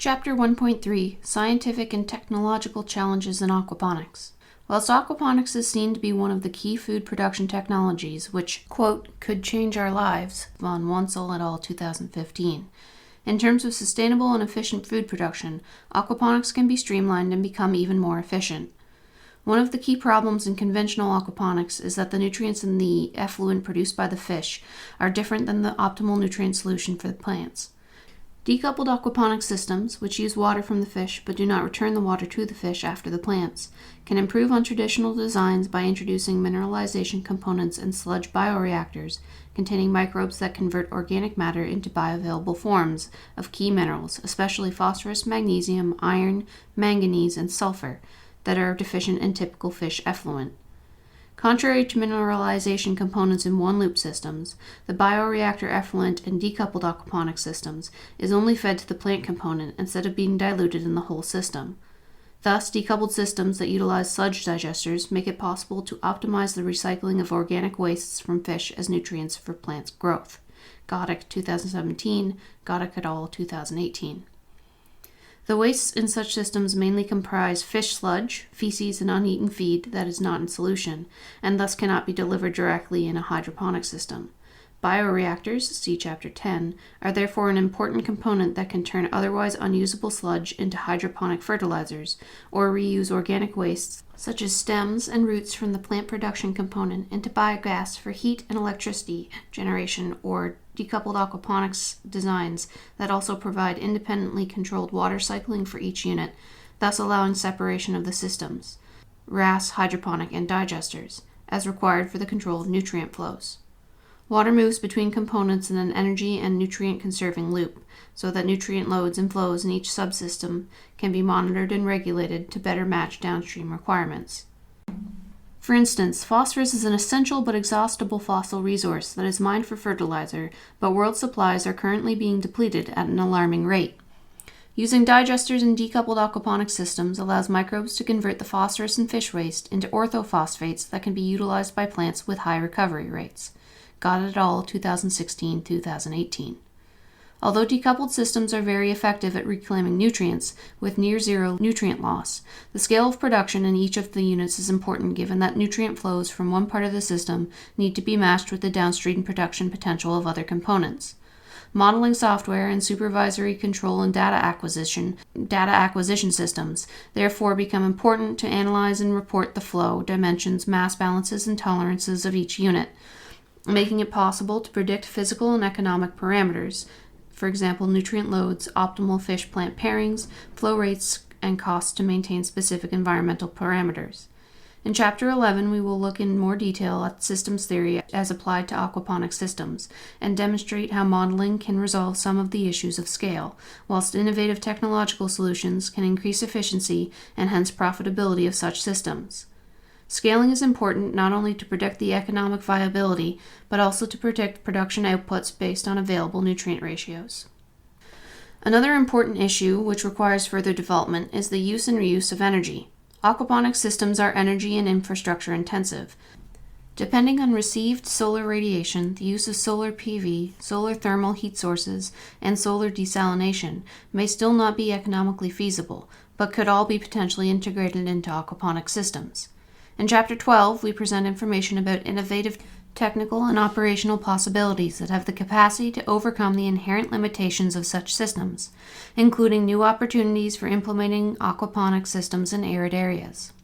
Chapter 1.3 Scientific and Technological Challenges in Aquaponics. Whilst aquaponics is seen to be one of the key food production technologies which, quote, could change our lives, von Wonsel et al. 2015, in terms of sustainable and efficient food production, aquaponics can be streamlined and become even more efficient. One of the key problems in conventional aquaponics is that the nutrients in the effluent produced by the fish are different than the optimal nutrient solution for the plants. Decoupled aquaponic systems, which use water from the fish but do not return the water to the fish after the plants, can improve on traditional designs by introducing mineralization components and sludge bioreactors containing microbes that convert organic matter into bioavailable forms of key minerals, especially phosphorus, magnesium, iron, manganese, and sulfur, that are deficient in typical fish effluent. Contrary to mineralization components in one-loop systems, the bioreactor effluent in decoupled aquaponic systems is only fed to the plant component instead of being diluted in the whole system. Thus, decoupled systems that utilize sludge digesters make it possible to optimize the recycling of organic wastes from fish as nutrients for plants' growth. Goddek 2017, Goddek et al. 2018. The wastes in such systems mainly comprise fish sludge, feces, and uneaten feed that is not in solution, and thus cannot be delivered directly in a hydroponic system. Bioreactors, see Chapter 10, are therefore an important component that can turn otherwise unusable sludge into hydroponic fertilizers, or reuse organic wastes, such as stems and roots from the plant production component, into biogas for heat and electricity generation, or decoupled aquaponics designs that also provide independently controlled water cycling for each unit, thus allowing separation of the systems, RAS, hydroponic, and digesters, as required for the control of nutrient flows. Water moves between components in an energy and nutrient-conserving loop, so that nutrient loads and flows in each subsystem can be monitored and regulated to better match downstream requirements. For instance, phosphorus is an essential but exhaustible fossil resource that is mined for fertilizer, but world supplies are currently being depleted at an alarming rate. Using digesters in decoupled aquaponic systems allows microbes to convert the phosphorus in fish waste into orthophosphates that can be utilized by plants with high recovery rates. Goddek et al. 2016-2018. Although decoupled systems are very effective at reclaiming nutrients, with near-zero nutrient loss, the scale of production in each of the units is important given that nutrient flows from one part of the system need to be matched with the downstream production potential of other components. Modeling software and supervisory control and data acquisition systems therefore become important to analyze and report the flow, dimensions, mass balances, and tolerances of each unit, making it possible to predict physical and economic parameters, for example, nutrient loads, optimal fish-plant pairings, flow rates, and costs to maintain specific environmental parameters. In Chapter 11, we will look in more detail at systems theory as applied to aquaponic systems, and demonstrate how modeling can resolve some of the issues of scale, whilst innovative technological solutions can increase efficiency and hence profitability of such systems. Scaling is important not only to predict the economic viability, but also to predict production outputs based on available nutrient ratios. Another important issue which requires further development is the use and reuse of energy. Aquaponic systems are energy and infrastructure intensive. Depending on received solar radiation, the use of solar PV, solar thermal heat sources, and solar desalination may still not be economically feasible, but could all be potentially integrated into aquaponic systems. In Chapter 12, we present information about innovative technical and operational possibilities that have the capacity to overcome the inherent limitations of such systems, including new opportunities for implementing aquaponic systems in arid areas.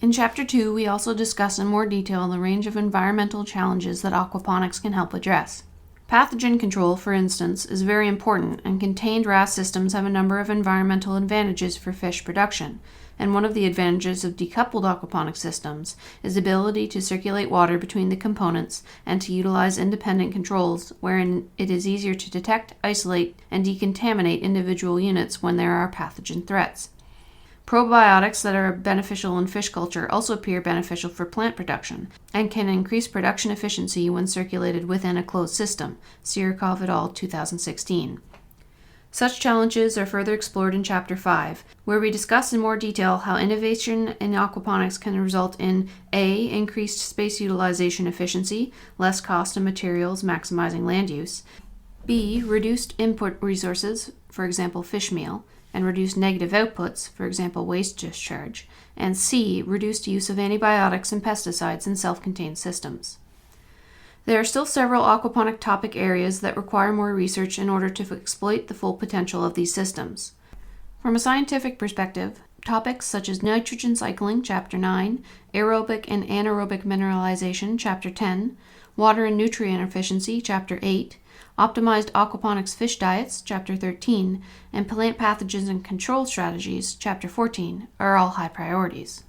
In Chapter 2, we also discuss in more detail the range of environmental challenges that aquaponics can help address. Pathogen control, for instance, is very important, and contained RAS systems have a number of environmental advantages for fish production, and one of the advantages of decoupled aquaponic systems is the ability to circulate water between the components and to utilize independent controls wherein it is easier to detect, isolate, and decontaminate individual units when there are pathogen threats. Probiotics that are beneficial in fish culture also appear beneficial for plant production and can increase production efficiency when circulated within a closed system. Sirikov et al. 2016. Such challenges are further explored in Chapter 5, where we discuss in more detail how innovation in aquaponics can result in A. Increased space utilization efficiency, less cost and materials, maximizing land use, B. Reduced input resources for example fish meal, and reduce negative outputs, for example waste discharge, and C, reduced use of antibiotics and pesticides in self-contained systems. There are still several aquaponic topic areas that require more research in order to exploit the full potential of these systems. From a scientific perspective, topics such as nitrogen cycling, Chapter 9, aerobic and anaerobic mineralization, Chapter 10, water and nutrient efficiency, Chapter 8, optimized aquaponics fish diets, Chapter 13, and plant pathogens and control strategies, Chapter 14, are all high priorities.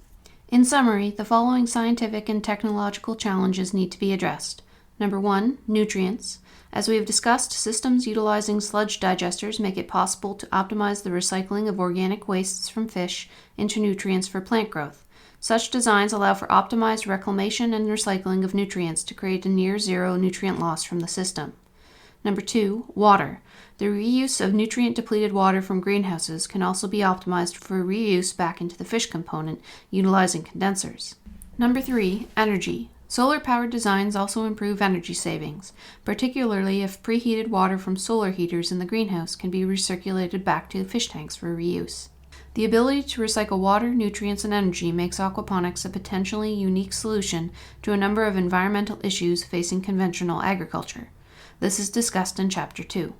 In summary, the following scientific and technological challenges need to be addressed. Number 1, nutrients. As we have discussed, systems utilizing sludge digesters make it possible to optimize the recycling of organic wastes from fish into nutrients for plant growth. Such designs allow for optimized reclamation and recycling of nutrients to create a near-zero nutrient loss from the system. Number 2, water. The reuse of nutrient-depleted water from greenhouses can also be optimized for reuse back into the fish component utilizing condensers. Number 3, energy. Solar-powered designs also improve energy savings, particularly if preheated water from solar heaters in the greenhouse can be recirculated back to the fish tanks for reuse. The ability to recycle water, nutrients, and energy makes aquaponics a potentially unique solution to a number of environmental issues facing conventional agriculture. This is discussed in Chapter 2.